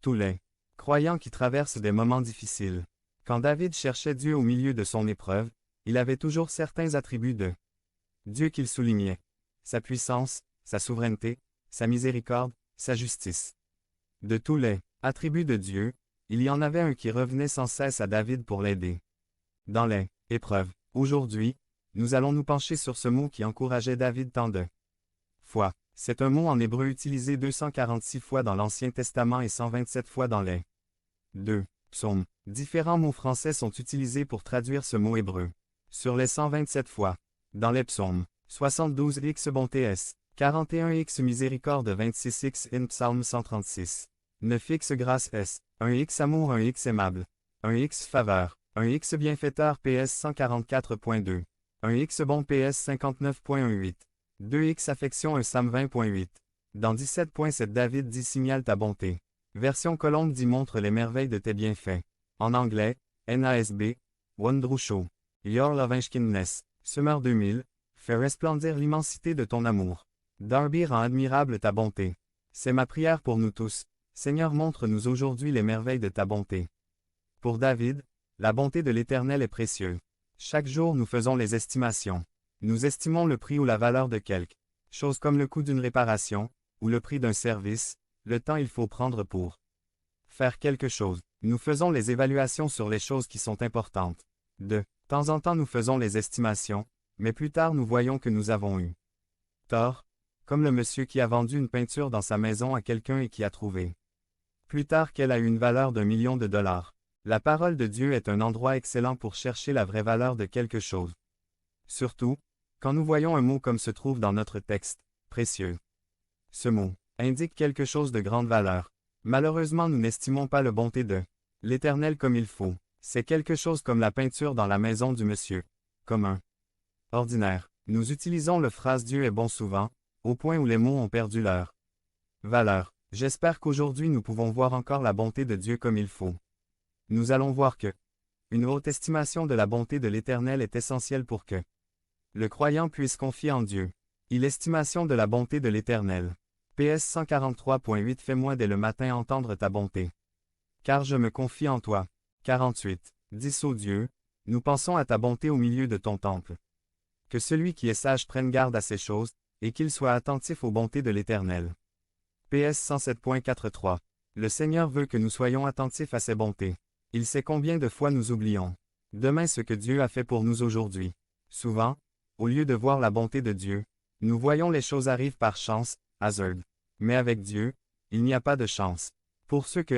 Tous les croyants qui traversent des moments difficiles. Quand David cherchait Dieu au milieu de son épreuve, il avait toujours certains attributs de Dieu qu'il soulignait. Sa puissance, sa souveraineté, sa miséricorde, sa justice. De tous les attributs de Dieu, il y en avait un qui revenait sans cesse à David pour l'aider. Dans les épreuves, aujourd'hui, nous allons nous pencher sur ce mot qui encourageait David tant de fois. C'est un mot en hébreu utilisé 246 fois dans l'Ancien Testament et 127 fois dans les deux psaumes. Différents mots français sont utilisés pour traduire ce mot hébreu. Sur les 127 fois, dans les psaumes, 72x bonté S, 41x miséricorde 26x in psalm 136, 9x grâce S, 1x amour 1x aimable, 1x faveur, 1x bienfaiteur PS 144.2, 1x bon PS 59.18, 2x affection 1 Psalm 20.8. Dans 17.7 David dit signale ta bonté. Version Colombe dit montre les merveilles de tes bienfaits. En anglais, NASB, Wondroushow. Your loving kindness, Summer 2000, fait resplendir l'immensité de ton amour. Darby rend admirable ta bonté. C'est ma prière pour nous tous. Seigneur, montre-nous aujourd'hui les merveilles de ta bonté. Pour David, la bonté de l'Éternel est précieuse. Chaque jour nous faisons les estimations. Nous estimons le prix ou la valeur de quelque chose comme le coût d'une réparation, ou le prix d'un service, le temps il faut prendre pour faire quelque chose. Nous faisons les évaluations sur les choses qui sont importantes. De temps en temps nous faisons les estimations, mais plus tard nous voyons que nous avons eu tort, comme le monsieur qui a vendu une peinture dans sa maison à quelqu'un et qui a trouvé plus tard qu'elle a eu une valeur d'1 million de dollars. La parole de Dieu est un endroit excellent pour chercher la vraie valeur de quelque chose. Surtout, quand nous voyons un mot comme se trouve dans notre texte, précieux. Ce mot indique quelque chose de grande valeur. Malheureusement nous n'estimons pas la bonté de l'Éternel comme il faut. C'est quelque chose comme la peinture dans la maison du monsieur. Comme un ordinaire. Nous utilisons le phrase Dieu est bon souvent, au point où les mots ont perdu leur valeur. J'espère qu'aujourd'hui nous pouvons voir encore la bonté de Dieu comme il faut. Nous allons voir que une haute estimation de la bonté de l'Éternel est essentielle pour que le croyant puisse confier en Dieu. L'estimation de la bonté de l'Éternel. PS 143.8 Fais-moi dès le matin entendre ta bonté. Car je me confie en toi. 48. Dis ô Dieu, nous pensons à ta bonté au milieu de ton temple. Que celui qui est sage prenne garde à ces choses, et qu'il soit attentif aux bontés de l'Éternel. PS 107.43. Le Seigneur veut que nous soyons attentifs à ses bontés. Il sait combien de fois nous oublions demain ce que Dieu a fait pour nous aujourd'hui. Souvent, au lieu de voir la bonté de Dieu, nous voyons les choses arrivent par chance, hasard. Mais avec Dieu, il n'y a pas de chance. Pour ceux que